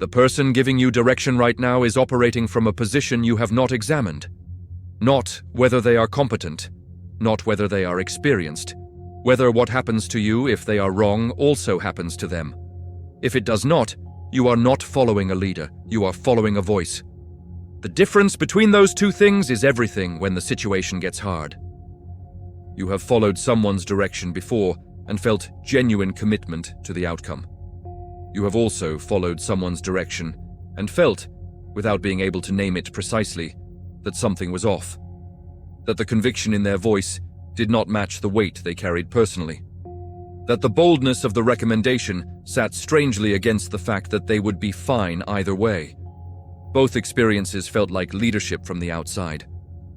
The person giving you direction right now is operating from a position you have not examined. Not whether they are competent, not whether they are experienced, whether what happens to you if they are wrong also happens to them. If it does not, you are not following a leader, you are following a voice. The difference between those two things is everything when the situation gets hard. You have followed someone's direction before and felt genuine commitment to the outcome. You have also followed someone's direction and felt, without being able to name it precisely, that something was off. That the conviction in their voice did not match the weight they carried personally. That the boldness of the recommendation sat strangely against the fact that they would be fine either way. Both experiences felt like leadership from the outside.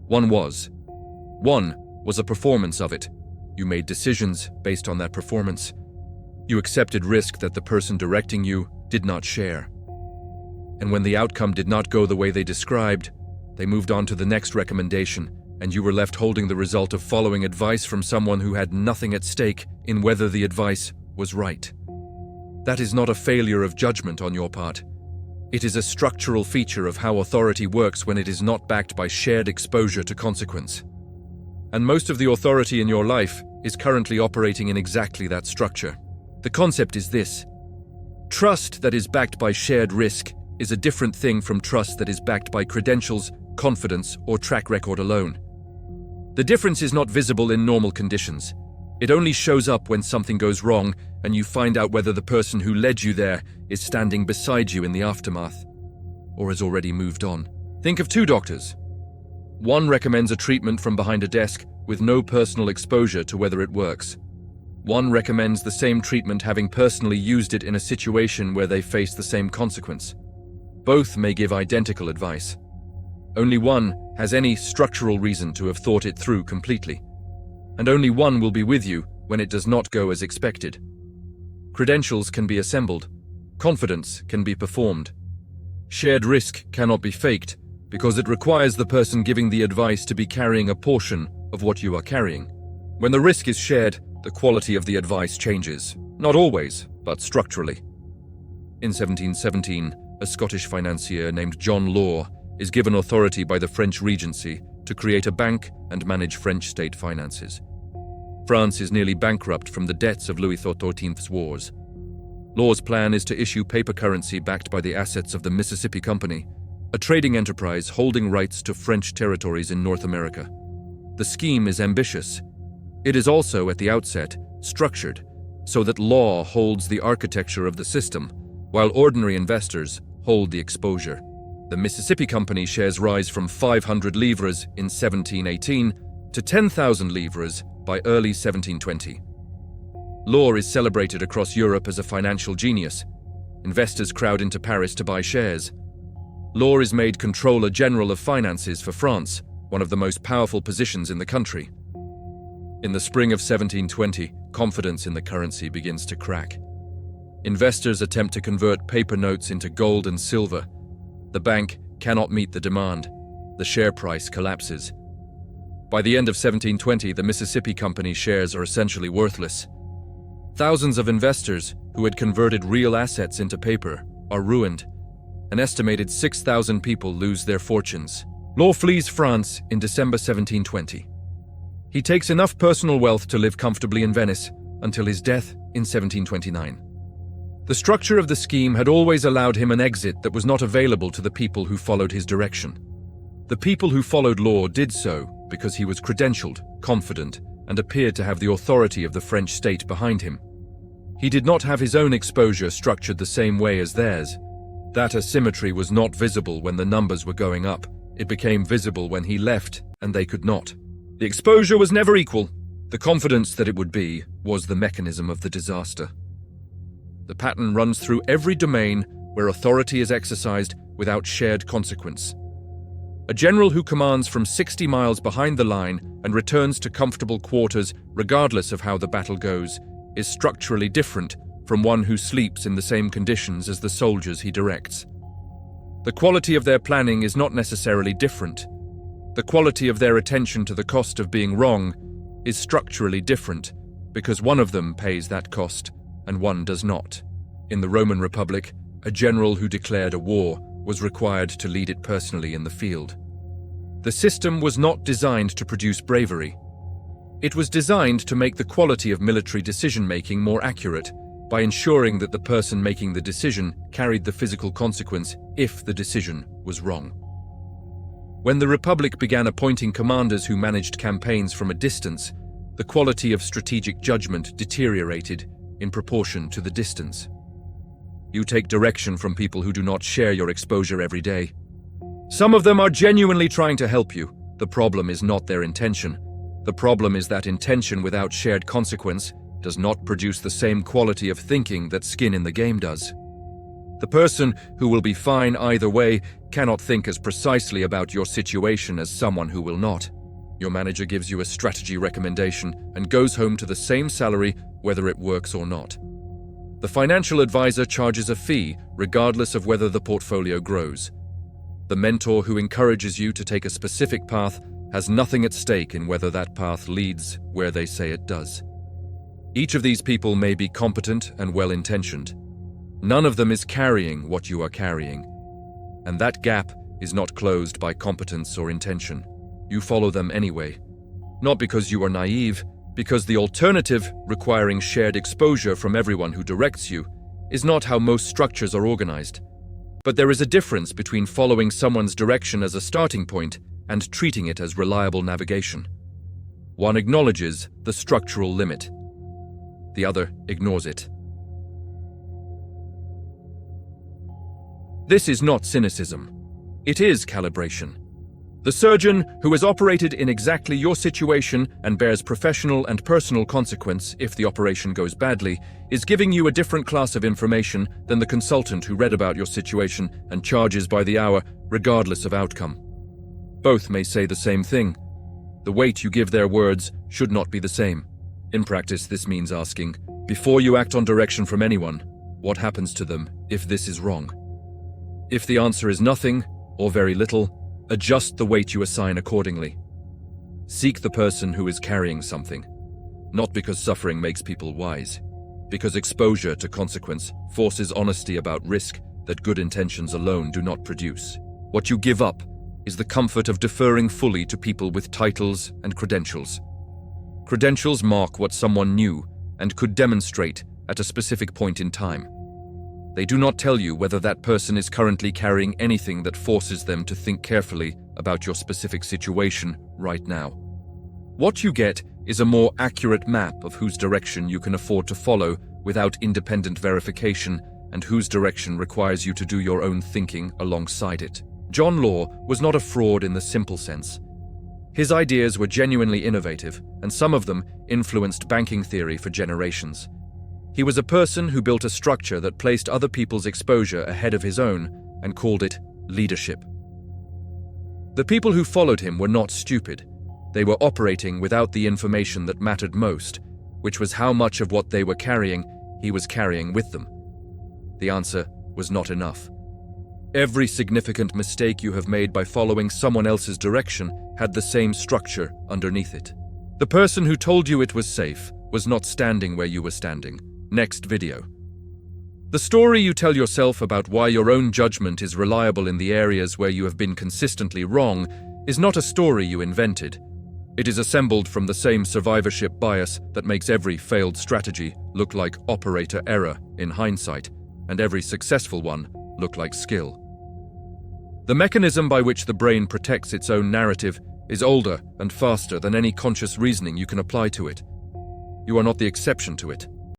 One was a performance of it. You made decisions based on that performance. You accepted risk that the person directing you did not share. And when the outcome did not go the way they described, they moved on to the next recommendation, and you were left holding the result of following advice from someone who had nothing at stake in whether the advice was right. That is not a failure of judgment on your part. It is a structural feature of how authority works when it is not backed by shared exposure to consequence. And most of the authority in your life is currently operating in exactly that structure. The concept is this: trust that is backed by shared risk is a different thing from trust that is backed by credentials, confidence, or track record alone. The difference is not visible in normal conditions. It only shows up when something goes wrong and you find out whether the person who led you there is standing beside you in the aftermath, or has already moved on. Think of two doctors. One recommends a treatment from behind a desk with no personal exposure to whether it works. One recommends the same treatment having personally used it in a situation where they face the same consequence. Both may give identical advice. Only one has any structural reason to have thought it through completely. And only one will be with you when it does not go as expected. Credentials can be assembled. Confidence can be performed. Shared risk cannot be faked because it requires the person giving the advice to be carrying a portion of what you are carrying. When the risk is shared, the quality of the advice changes. Not always, but structurally. In 1717, a Scottish financier named John Law is given authority by the French Regency to create a bank and manage French state finances. France is nearly bankrupt from the debts of Louis XIV's wars. Law's plan is to issue paper currency backed by the assets of the Mississippi Company, a trading enterprise holding rights to French territories in North America. The scheme is ambitious. It is also, at the outset, structured so that law holds the architecture of the system, while ordinary investors hold the exposure. The Mississippi Company shares rise from 500 livres in 1718 to 10,000 livres by early 1720. Law is celebrated across Europe as a financial genius. Investors crowd into Paris to buy shares. Law is made Controller General of Finances for France, one of the most powerful positions in the country. In the spring of 1720, confidence in the currency begins to crack. Investors attempt to convert paper notes into gold and silver. The bank cannot meet the demand. The share price collapses. By the end of 1720, the Mississippi Company shares are essentially worthless. Thousands of investors who had converted real assets into paper are ruined. An estimated 6,000 people lose their fortunes. Law flees France in December 1720. He takes enough personal wealth to live comfortably in Venice until his death in 1729. The structure of the scheme had always allowed him an exit that was not available to the people who followed his direction. The people who followed Law did so because he was credentialed, confident, and appeared to have the authority of the French state behind him. He did not have his own exposure structured the same way as theirs. That asymmetry was not visible when the numbers were going up. It became visible when he left, and they could not. The exposure was never equal. The confidence that it would be was the mechanism of the disaster. The pattern runs through every domain where authority is exercised without shared consequence. A general who commands from 60 miles behind the line and returns to comfortable quarters regardless of how the battle goes is structurally different from one who sleeps in the same conditions as the soldiers he directs. The quality of their planning is not necessarily different. The quality of their attention to the cost of being wrong is structurally different because one of them pays that cost and one does not. In the Roman Republic, a general who declared a war was required to lead it personally in the field. The system was not designed to produce bravery. It was designed to make the quality of military decision-making more accurate by ensuring that the person making the decision carried the physical consequence if the decision was wrong. When the Republic began appointing commanders who managed campaigns from a distance, the quality of strategic judgment deteriorated in proportion to the distance. You take direction from people who do not share your exposure every day. Some of them are genuinely trying to help you. The problem is not their intention. The problem is that intention without shared consequence does not produce the same quality of thinking that skin in the game does. The person who will be fine either way cannot think as precisely about your situation as someone who will not. Your manager gives you a strategy recommendation and goes home to the same salary whether it works or not. The financial advisor charges a fee regardless of whether the portfolio grows. The mentor who encourages you to take a specific path has nothing at stake in whether that path leads where they say it does. Each of these people may be competent and well-intentioned. None of them is carrying what you are carrying. And that gap is not closed by competence or intention. You follow them anyway. Not because you are naive, because the alternative, requiring shared exposure from everyone who directs you, is not how most structures are organized. But there is a difference between following someone's direction as a starting point and treating it as reliable navigation. One acknowledges the structural limit. The other ignores it. This is not cynicism. It is calibration. The surgeon, who has operated in exactly your situation and bears professional and personal consequence if the operation goes badly, is giving you a different class of information than the consultant who read about your situation and charges by the hour, regardless of outcome. Both may say the same thing. The weight you give their words should not be the same. In practice, this means asking, before you act on direction from anyone, what happens to them if this is wrong? If the answer is nothing, or very little, adjust the weight you assign accordingly. Seek the person who is carrying something, not because suffering makes people wise, because exposure to consequence forces honesty about risk that good intentions alone do not produce. What you give up is the comfort of deferring fully to people with titles and credentials. Credentials mark what someone knew and could demonstrate at a specific point in time. They do not tell you whether that person is currently carrying anything that forces them to think carefully about your specific situation right now. What you get is a more accurate map of whose direction you can afford to follow without independent verification and whose direction requires you to do your own thinking alongside it. John Law was not a fraud in the simple sense. His ideas were genuinely innovative, and some of them influenced banking theory for generations. He was a person who built a structure that placed other people's exposure ahead of his own and called it leadership. The people who followed him were not stupid. They were operating without the information that mattered most, which was how much of what they were carrying he was carrying with them. The answer was not enough. Every significant mistake you have made by following someone else's direction had the same structure underneath it. The person who told you it was safe was not standing where you were standing. Next video. The story you tell yourself about why your own judgment is reliable in the areas where you have been consistently wrong is not a story you invented. It is assembled from the same survivorship bias that makes every failed strategy look like operator error in hindsight, and every successful one look like skill. The mechanism by which the brain protects its own narrative is older and faster than any conscious reasoning you can apply to it. You are not the exception to it.